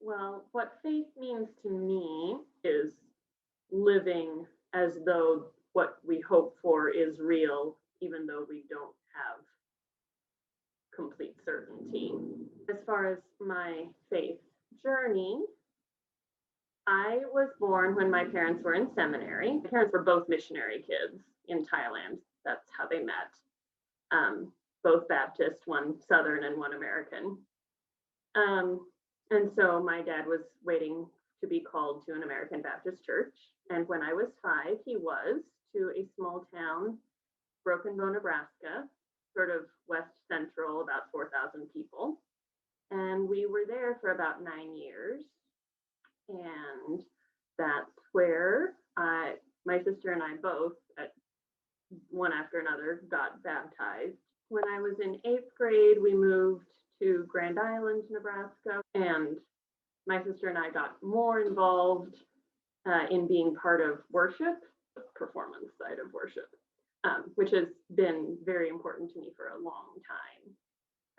Well, what faith means to me is living as though what we hope for is real, even though we don't have complete certainty. As far as my faith journey, I was born when my parents were in seminary. My parents were both missionary kids in Thailand. That's how they met. Both Baptist, one Southern and one American. And so my dad was waiting to be called to an American Baptist church. And when I was 5, he was to a small town, Broken Bow, Nebraska, sort of west central, about 4,000 people. And we were there for about 9 years. And that's where my sister and I both, one after another, got baptized. When I was in 8th grade, we moved to Grand Island, Nebraska, and my sister and I got more involved in being part of worship, performance side of worship, which has been very important to me for a long time.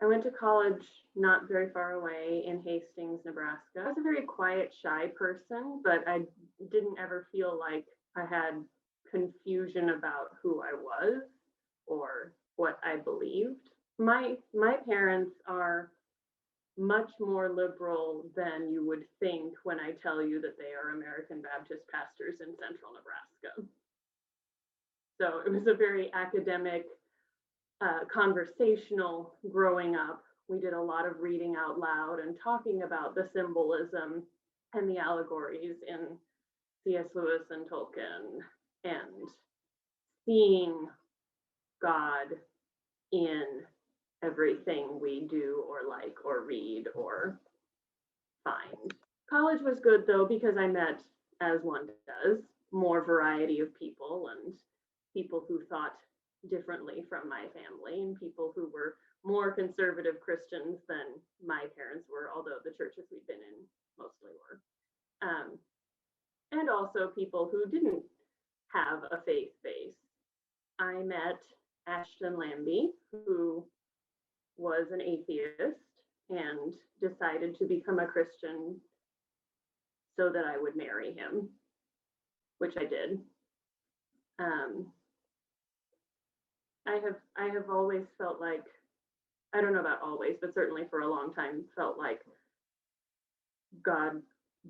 I went to college not very far away in Hastings, Nebraska. I was a very quiet, shy person, but I didn't ever feel like I had confusion about who I was or what I believed. My parents are much more liberal than you would think when I tell you that they are American Baptist pastors in central Nebraska. So it was a very academic, conversational growing up. We did a lot of reading out loud and talking about the symbolism and the allegories in C.S. Lewis and Tolkien, and seeing God in everything we do or like or read or find. College was good though, because I met, as one does, more variety of people, and people who thought differently from my family, and people who were more conservative Christians than my parents were, although the churches we'd been in mostly were. And also people who didn't have a faith base. I met Ashton Lambie, who was an atheist and decided to become a Christian so that I would marry him, which I did. I have always felt like, I don't know about always, but certainly for a long time felt like God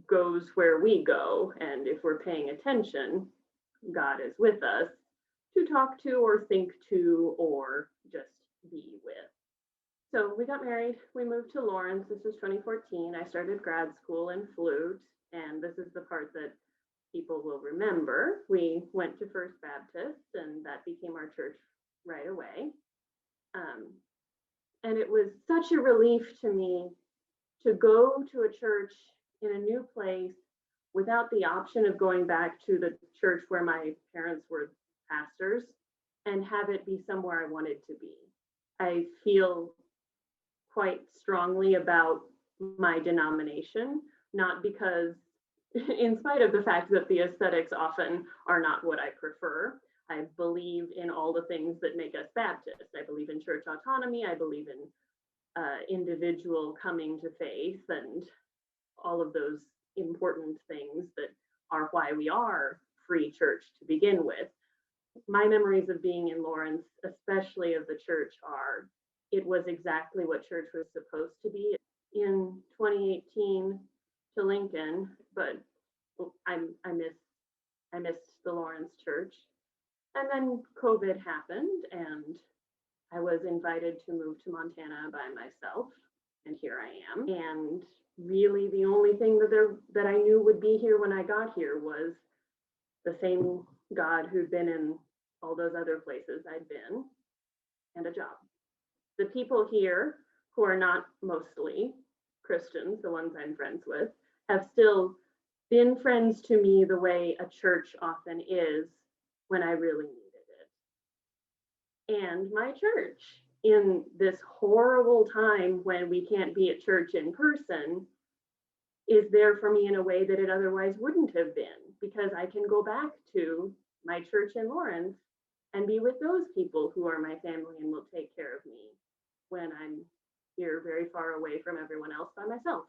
goes where we go, and if we're paying attention, God is with us to talk to or think to or just be with. So we got married, we moved to Lawrence. This was 2014. I started grad school in flute, and this is the part that people will remember. We went to First Baptist, and that became our church right away. And it was such a relief to me to go to a church in a new place without the option of going back to the church where my parents were pastors and have it be somewhere I wanted to be. I feel quite strongly about my denomination, not because, in spite of the fact that the aesthetics often are not what I prefer, I believe in all the things that make us Baptist. I believe in church autonomy. I believe in individual coming to faith and all of those important things that are why we are free church to begin with. My memories of being in Lawrence, especially of the church, are it was exactly what church was supposed to be. In 2018 to Lincoln, but I missed the Lawrence church. And then COVID happened, and I was invited to move to Montana by myself, and here I am. And really the only thing that I knew would be here when I got here was the same God who'd been in all those other places I'd been, and a job. The people here, who are not mostly Christians, the ones I'm friends with, have still been friends to me the way a church often is when I really needed it. And my church, in this horrible time when we can't be at church in person, is there for me in a way that it otherwise wouldn't have been, because I can go back to my church in Lawrence and be with those people who are my family and will take care of me when I'm here very far away from everyone else by myself.